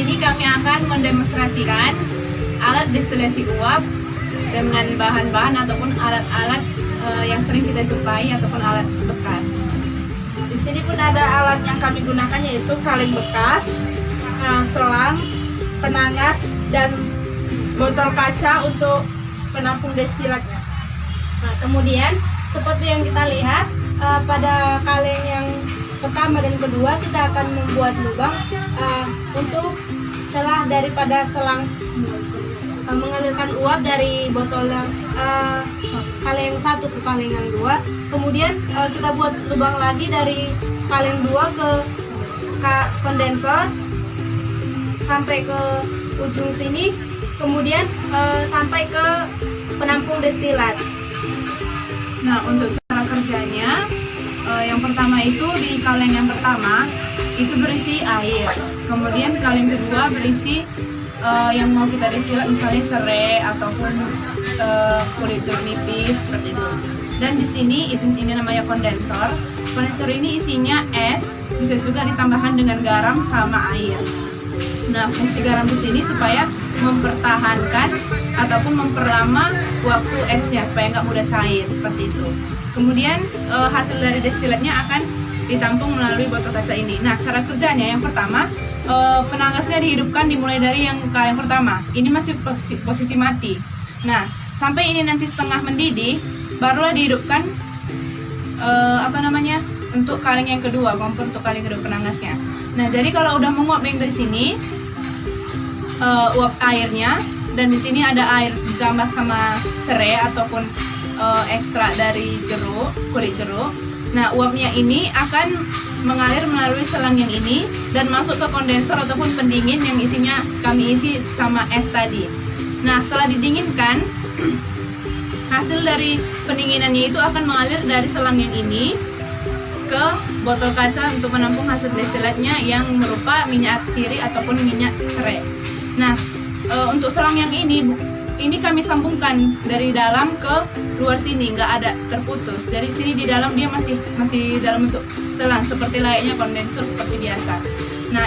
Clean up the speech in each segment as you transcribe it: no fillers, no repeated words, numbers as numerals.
sini kami akan mendemonstrasikan alat destilasi uap dengan bahan-bahan ataupun alat-alat yang sering kita jumpai ataupun alat bekas. Di sini pun ada alat yang kami gunakan, yaitu kaleng bekas, selang, penangas, dan botol kaca untuk penampung destilatnya. Nah, kemudian seperti yang kita lihat pada kaleng yang pertama dan kedua, kita akan membuat lubang untuk celah daripada selang mengalirkan uap dari botol yang kaleng yang satu ke kaleng yang dua. Kemudian kita buat lubang lagi dari kaleng dua ke kondensor sampai ke ujung sini, kemudian sampai ke penampung destilat. Nah, untuk cara kerjanya, yang pertama itu di kaleng yang pertama itu berisi air, kemudian kaleng kedua berisi yang mau kita destilat, misalnya serai ataupun kulit jeruk nipis seperti itu. Dan di sini ini namanya kondensor. Kondensor ini isinya es, bisa juga ditambahkan dengan garam sama air. Nah, fungsi garam di sini supaya mempertahankan ataupun memperlama waktu esnya supaya nggak mudah cair seperti itu. Kemudian hasil dari destilatnya akan ditampung melalui botol kaca ini. Nah, cara kerjanya yang pertama, penangasnya dihidupkan dimulai dari yang kaleng pertama. Ini masih posisi mati. Nah, sampai ini nanti setengah mendidih, barulah dihidupkan untuk kaleng yang kedua, kompor untuk kaleng kedua penangasnya. Nah, jadi kalau udah menguap yang dari sini, uap airnya, dan di sini ada air ditambah sama serai ataupun ekstrak dari kulit jeruk. Nah, uapnya ini akan mengalir melalui selang yang ini dan masuk ke kondensor ataupun pendingin yang isinya kami isi sama es tadi. Nah, setelah didinginkan, hasil dari pendinginannya itu akan mengalir dari selang yang ini ke botol kaca untuk menampung hasil destilatnya yang berupa minyak sirih ataupun minyak serai. Nah, untuk selang yang ini kami sambungkan dari dalam ke luar sini, nggak ada terputus. Dari sini di dalam dia masih dalam bentuk selang seperti layaknya kondensor seperti biasa. Nah,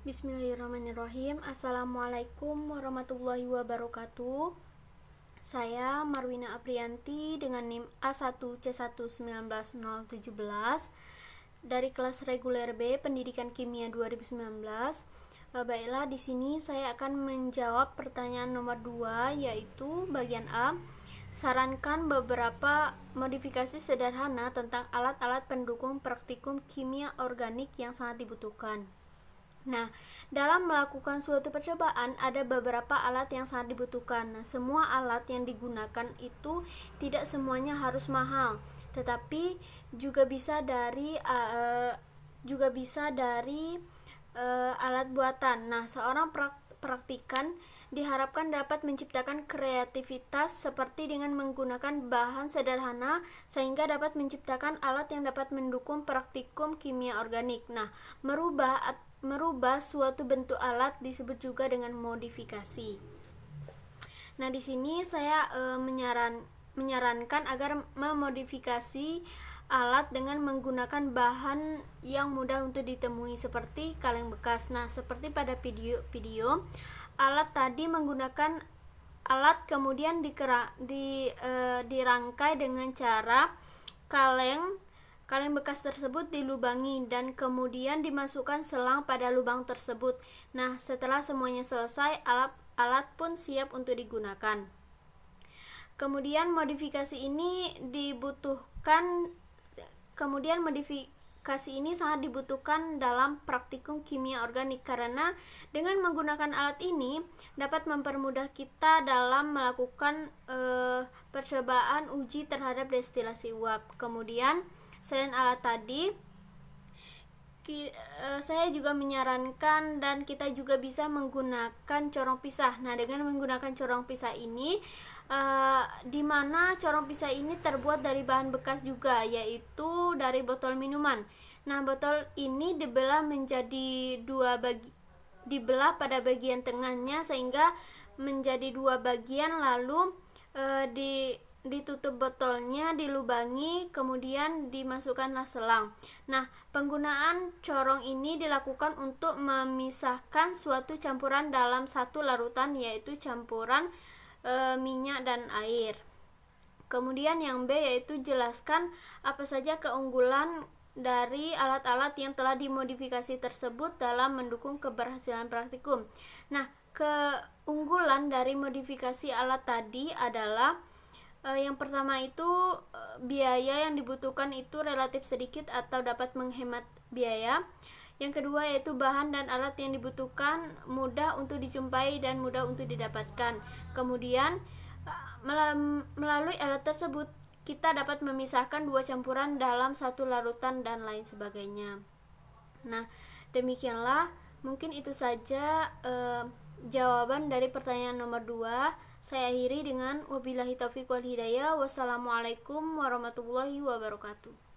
Bismillahirrahmanirrahim. Assalamualaikum warahmatullahi wabarakatuh. Saya Marwina Aprianti dengan NIM A1C1190017 dari kelas reguler B Pendidikan Kimia 2019. Baiklah, di sini saya akan menjawab pertanyaan nomor 2, yaitu bagian A. Sarankan beberapa modifikasi sederhana tentang alat-alat pendukung praktikum kimia organik yang sangat dibutuhkan. Nah, dalam melakukan suatu percobaan ada beberapa alat yang sangat dibutuhkan. Nah, semua alat yang digunakan itu tidak semuanya harus mahal, tetapi juga bisa dari alat buatan. Nah, seorang praktikan diharapkan dapat menciptakan kreativitas seperti dengan menggunakan bahan sederhana sehingga dapat menciptakan alat yang dapat mendukung praktikum kimia organik. Nah, merubah suatu bentuk alat disebut juga dengan modifikasi. Nah, di sini saya menyarankan agar memodifikasi alat dengan menggunakan bahan yang mudah untuk ditemui seperti kaleng bekas. Nah, seperti pada video alat tadi menggunakan alat kemudian dirangkai dengan cara kaleng bekas tersebut dilubangi dan kemudian dimasukkan selang pada lubang tersebut. Nah, setelah semuanya selesai, alat pun siap untuk digunakan. Kemudian modifikasi ini sangat dibutuhkan dalam praktikum kimia organik karena dengan menggunakan alat ini dapat mempermudah kita dalam melakukan percobaan uji terhadap destilasi uap. Kemudian selain alat tadi, saya juga menyarankan dan kita juga bisa menggunakan corong pisah. Nah, dengan menggunakan corong pisah ini, di mana corong pisah ini terbuat dari bahan bekas juga, yaitu dari botol minuman. Nah, botol ini dibelah menjadi dibelah pada bagian tengahnya sehingga menjadi 2 bagian, lalu ditutup botolnya, dilubangi, kemudian dimasukkanlah selang. Nah, penggunaan corong ini dilakukan untuk memisahkan suatu campuran dalam satu larutan, yaitu campuran minyak dan air. Kemudian yang B yaitu jelaskan apa saja keunggulan dari alat-alat yang telah dimodifikasi tersebut dalam mendukung keberhasilan praktikum. Nah, keunggulan dari modifikasi alat tadi adalah yang pertama itu biaya yang dibutuhkan itu relatif sedikit atau dapat menghemat biaya. Yang kedua yaitu bahan dan alat yang dibutuhkan mudah untuk dijumpai dan mudah untuk didapatkan. Kemudian melalui alat tersebut kita dapat memisahkan 2 campuran dalam satu larutan dan lain sebagainya. Nah, demikianlah, mungkin itu saja jawaban dari pertanyaan nomor 2. Saya akhiri dengan wabillahi taufiq wal hidayah. Wassalamualaikum warahmatullahi wabarakatuh.